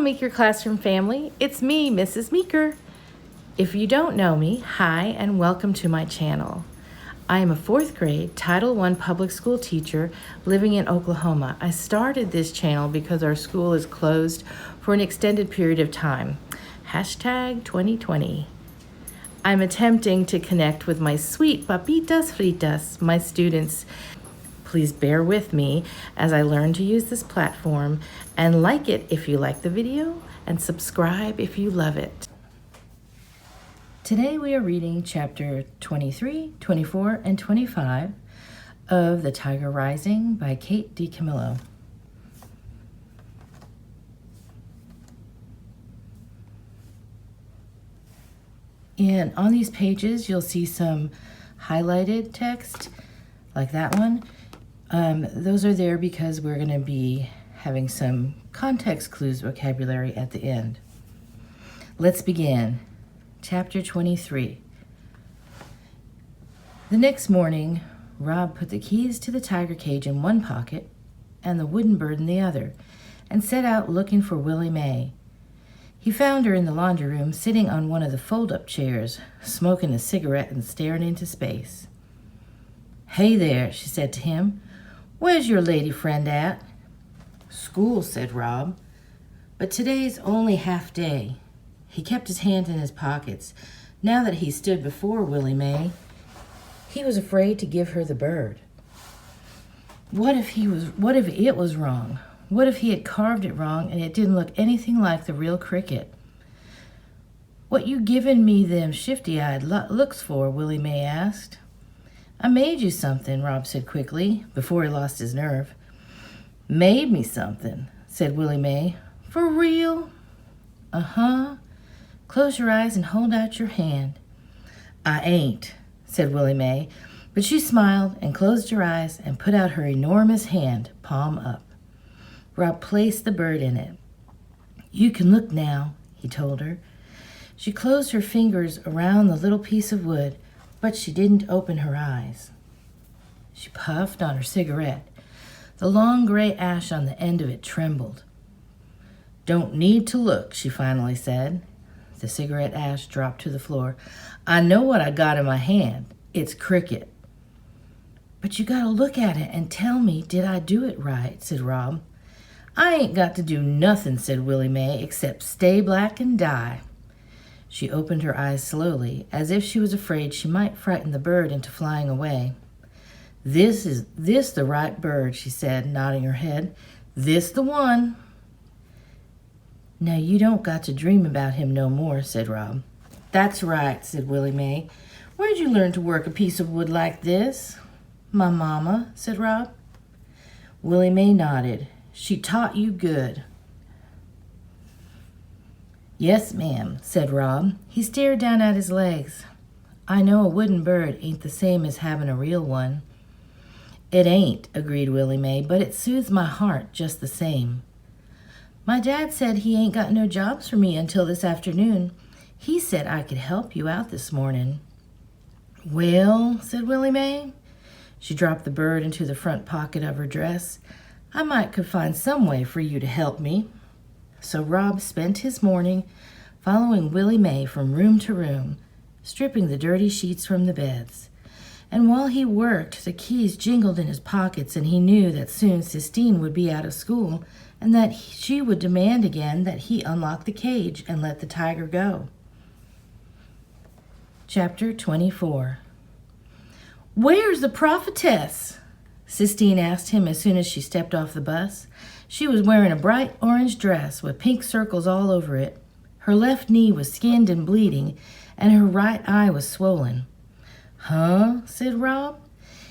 Meeker Classroom family. It's me, Mrs. Meeker. If you don't know me, hi and welcome to my channel. I am a 4th grade Title I public school teacher living in Oklahoma. I started this channel because our school is closed for an extended period of time. Hashtag 2020. I'm attempting to connect with my sweet papitas, fritas, my students. Please bear with me as I learn to use this platform, and like it if you like the video and subscribe if you love it. Today we are reading chapter 23, 24, and 25 of The Tiger Rising by Kate DiCamillo. And on these pages you'll see some highlighted text like that one. Those are there because we're going to be having some context clues vocabulary at the end. Let's begin. Chapter 23. The next morning, Rob put the keys to the tiger cage in one pocket and the wooden bird in the other, and set out looking for Willie Mae. He found her in the laundry room, sitting on one of the fold-up chairs, smoking a cigarette and staring into space. "Hey there," she said to him. "Where's your lady friend at?" "School," said Rob. "But today's only half day." He kept his hand in his pockets. Now that he stood before Willie Mae, he was afraid to give her the bird. What if it was wrong? What if he had carved it wrong and it didn't look anything like the real cricket? "What you giving me them shifty-eyed looks for?" Willie Mae asked. "I made you something," Rob said quickly, before he lost his nerve. "Made me something," said Willie Mae. "For real?" "Uh-huh. Close your eyes and hold out your hand." "I ain't," said Willie Mae, but she smiled and closed her eyes and put out her enormous hand, palm up. Rob placed the bird in it. "You can look now," he told her. She closed her fingers around the little piece of wood, but she didn't open her eyes. She puffed on her cigarette. The long gray ash on the end of it trembled. "Don't need to look," she finally said. The cigarette ash dropped to the floor. "I know what I got in my hand. It's cricket." "But you gotta look at it and tell me, did I do it right?" said Rob. "I ain't got to do nothing," said Willie Mae, "except stay black and die." She opened her eyes slowly, as if she was afraid she might frighten the bird into flying away. This the right bird," she said, nodding her head. "This the one." "Now you don't got to dream about him no more," said Rob. "That's right," said Willie Mae. "Where'd you learn to work a piece of wood like this?" "My mama," said Rob. Willie Mae nodded. "She taught you good." "Yes, ma'am," said Rob. He stared down at his legs. "I know a wooden bird ain't the same as having a real one." "It ain't," agreed Willie Mae, "but it soothes my heart just the same." "My dad said he ain't got no jobs for me until this afternoon. He said I could help you out this morning." "Well," said Willie Mae. She dropped the bird into the front pocket of her dress. "I might could find some way for you to help me." So Rob spent his morning following Willie Mae from room to room, stripping the dirty sheets from the beds. And while he worked, the keys jingled in his pockets, and he knew that soon Sistine would be out of school and that she would demand again that he unlock the cage and let the tiger go. Chapter 24. "Where's the prophetess?" Sistine asked him as soon as she stepped off the bus. She was wearing a bright orange dress with pink circles all over it. Her left knee was skinned and bleeding, and her right eye was swollen. "Huh?" said Rob.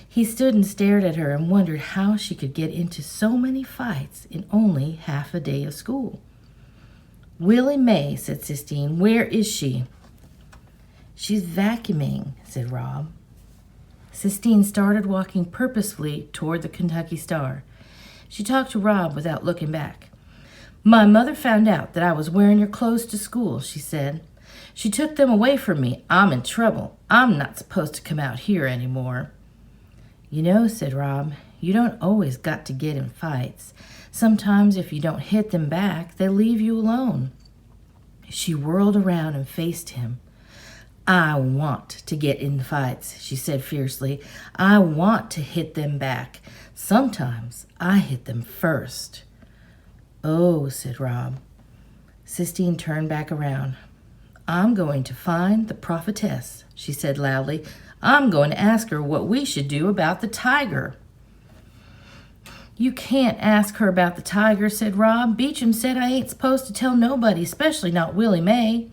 He stood and stared at her and wondered how she could get into so many fights in only half a day of school. "Willie Mae," said Sistine. "Where is she?" "She's vacuuming," said Rob. Sistine started walking purposefully toward the Kentucky Star. She talked to Rob without looking back. "My mother found out that I was wearing your clothes to school," she said. "She took them away from me. I'm in trouble. I'm not supposed to come out here anymore." "You know," said Rob, You don't always got to get in fights. Sometimes if you don't hit them back, they leave you alone." She whirled around and faced him. "I want to get in fights," she said fiercely. "I want to hit them back. Sometimes I hit them first." "Oh," said Rob. Sistine turned back around. "I'm going to find the prophetess," she said loudly. "I'm going to ask her what we should do about the tiger." "You can't ask her about the tiger," said Rob. "Beecham said I ain't supposed to tell nobody, especially not Willie Mae."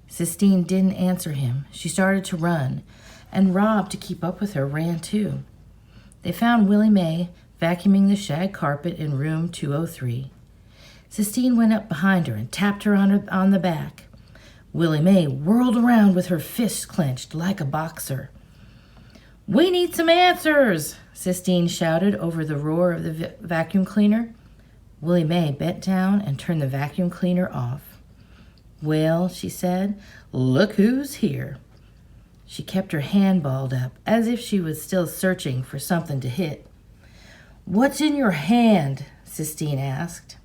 Sistine didn't answer him. She started to run, and Rob, to keep up with her, ran too. They found Willie Mae vacuuming the shag carpet in room 203. Sistine went up behind her and tapped her on the back. Willie Mae whirled around with her fists clenched like a boxer. "We need some answers," Sistine shouted over the roar of the vacuum cleaner. Willie Mae bent down and turned the vacuum cleaner off. "Well," she said, "look who's here." She kept her hand balled up, as if she was still searching for something to hit. "What's in your hand?" Sistine asked.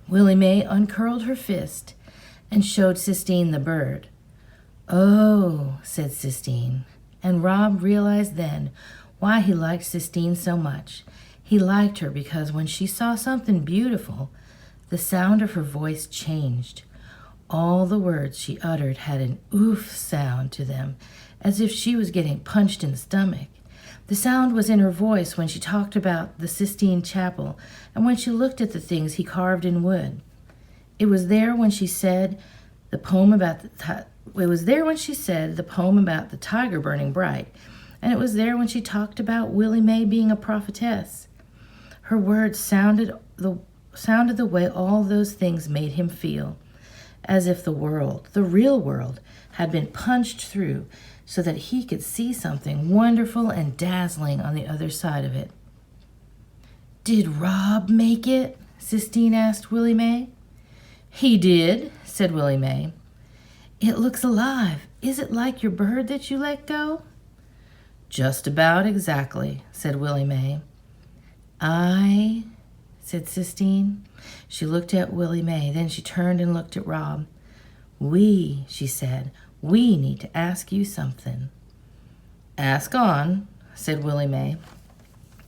Willie Mae uncurled her fist and showed Sistine the bird. "Oh," said Sistine, and Rob realized then why he liked Sistine so much. He liked her because when she saw something beautiful, the sound of her voice changed. All the words she uttered had an oof sound to them, as if she was getting punched in the stomach. The sound was in her voice when she talked about the Sistine Chapel and when she looked at the things he carved in wood. It was there when she said the poem about the tiger burning bright, and it was there when she talked about Willie Mae being a prophetess. Her words sounded the way all those things made him feel, as if the world, the real world, had been punched through so that he could see something wonderful and dazzling on the other side of it. "Did Rob make it?" Sistine asked Willie Mae. "He did," said Willie Mae. "It looks alive. Is it like your bird that you let go?" "Just about exactly," said Willie Mae. "I," said Sistine. She looked at Willie Mae, then she turned and looked at Rob. "We," she said, "we need to ask you something." "Ask on," said Willie Mae.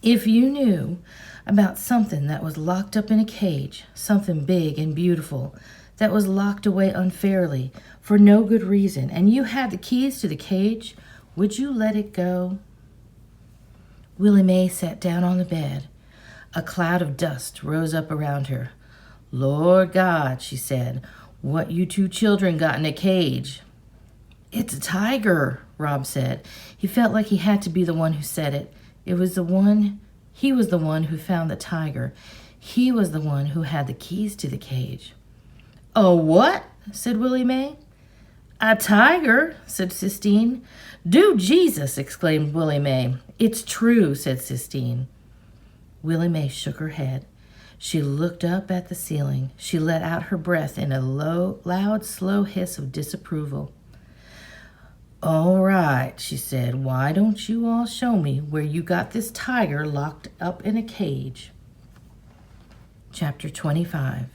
"If you knew about something that was locked up in a cage, something big and beautiful, that was locked away unfairly for no good reason, and you had the keys to the cage, would you let it go?" Willie Mae sat down on the bed. A cloud of dust rose up around her. "Lord God," she said, "what you two children got in a cage?" "It's a tiger," Rob said. He felt like he had to be the one who said it. He was the one who found the tiger. He was the one who had the keys to the cage. "A what?" said Willie Mae. "A tiger," said Sistine. "Do Jesus!" exclaimed Willie Mae. "It's true," said Sistine. Willie Mae shook her head. She looked up at the ceiling. She let out her breath in a loud, slow hiss of disapproval. "All right," she said. "Why don't you all show me where you got this tiger locked up in a cage?" Chapter 25.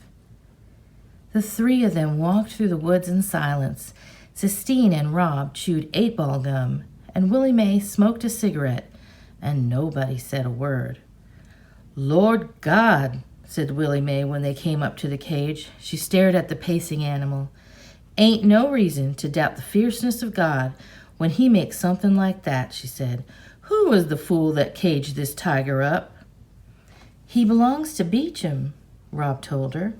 The three of them walked through the woods in silence. Sistine and Rob chewed 8-ball gum, and Willie Mae smoked a cigarette, and nobody said a word. "Lord God," said Willie Mae when they came up to the cage. She stared at the pacing animal. "Ain't no reason to doubt the fierceness of God when he makes something like that," she said. "Who was the fool that caged this tiger up?" "He belongs to Beecham," Rob told her.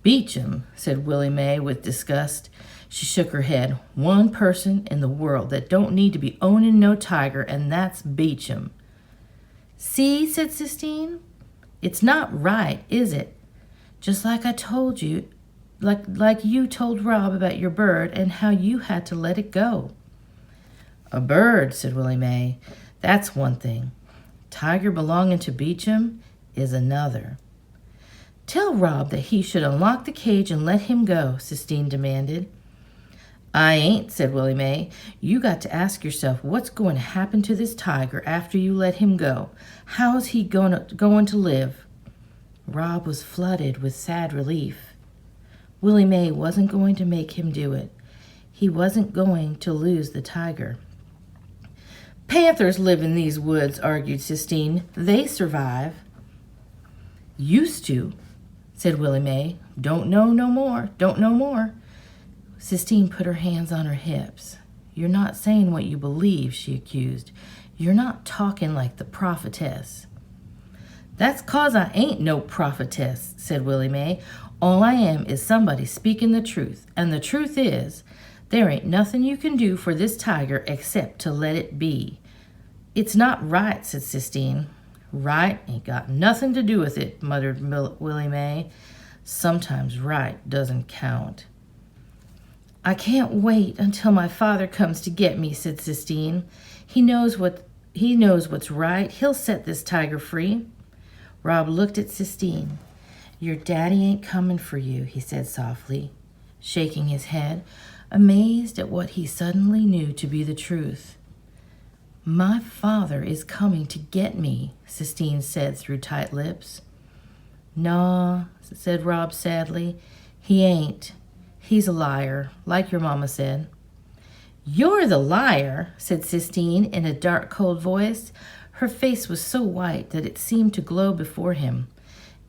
"Beecham," said Willie Mae with disgust. She shook her head. "One person in the world that don't need to be owning no tiger, and that's Beecham." "See," said Sistine, "it's not right, is it? Just like I told you, like you told Rob about your bird and how you had to let it go." "A bird," said Willie Mae, "that's one thing. Tiger belonging to Beecham is another." "Tell Rob that he should unlock the cage and let him go," Sistine demanded. I ain't, said Willie Mae. You got to ask yourself what's going to happen to this tiger after you let him go. How's he going to live? Rob was flooded with sad relief. Willie Mae wasn't going to make him do it. He wasn't going to lose the tiger. Panthers live in these woods, argued Sistine. They survive. Used to, said Willie Mae. Don't know no more. Don't know more. Sistine put her hands on her hips. You're not saying what you believe, she accused. You're not talking like the prophetess. That's 'cause I ain't no prophetess, said Willie Mae. All I am is somebody speaking the truth. And the truth is, there ain't nothing you can do for this tiger except to let it be. It's not right, said Sistine. Right ain't got nothing to do with it, muttered Willie Mae. Sometimes right doesn't count. I can't wait until my father comes to get me, said Sistine. He knows what's right. He'll set this tiger free. Rob looked at Sistine. Your daddy ain't coming for you, he said softly, shaking his head, amazed at what he suddenly knew to be the truth. My father is coming to get me, Sistine said through tight lips. Nah, said Rob sadly. He ain't. He's a liar, like your mama said. You're the liar, said Sistine in a dark, cold voice. Her face was so white that it seemed to glow before him.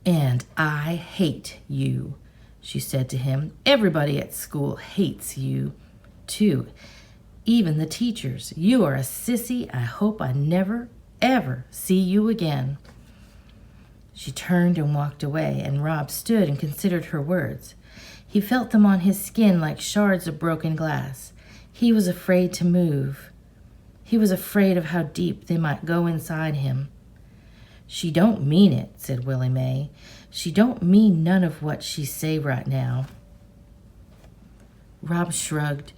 And I hate you, she said to him. Everybody at school hates you, too. Even the teachers. You are a sissy. I hope I never, ever see you again. She turned and walked away, and Rob stood and considered her words. He felt them on his skin like shards of broken glass. He was afraid to move. He was afraid of how deep they might go inside him. She don't mean it, said Willie Mae. She don't mean none of what she say right now. Rob shrugged.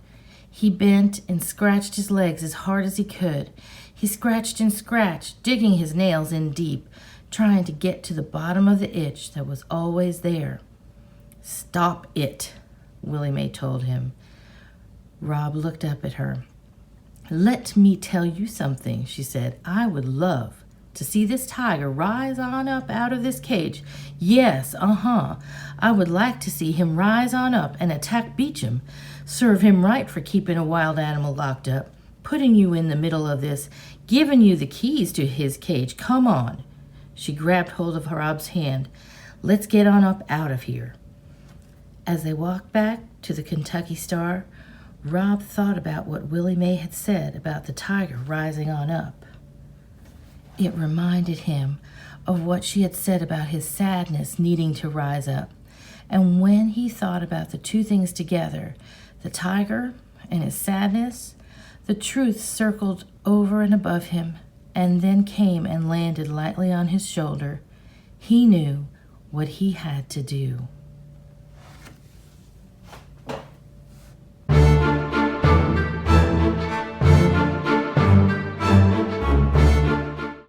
He bent and scratched his legs as hard as he could. He scratched and scratched, digging his nails in deep, trying to get to the bottom of the itch that was always there. Stop it, Willie Mae told him. Rob looked up at her. Let me tell you something, she said. I would love to see this tiger rise on up out of this cage. Yes, I would like to see him rise on up and attack Beecham. Serve him right for keeping a wild animal locked up, putting you in the middle of this, giving you the keys to his cage. Come on. She grabbed hold of Rob's hand. Let's get on up out of here. As they walked back to the Kentucky Star, Rob thought about what Willie Mae had said about the tiger rising on up. It reminded him of what she had said about his sadness needing to rise up. And when he thought about the two things together, the tiger and his sadness, the truth circled over and above him and then came and landed lightly on his shoulder. He knew what he had to do.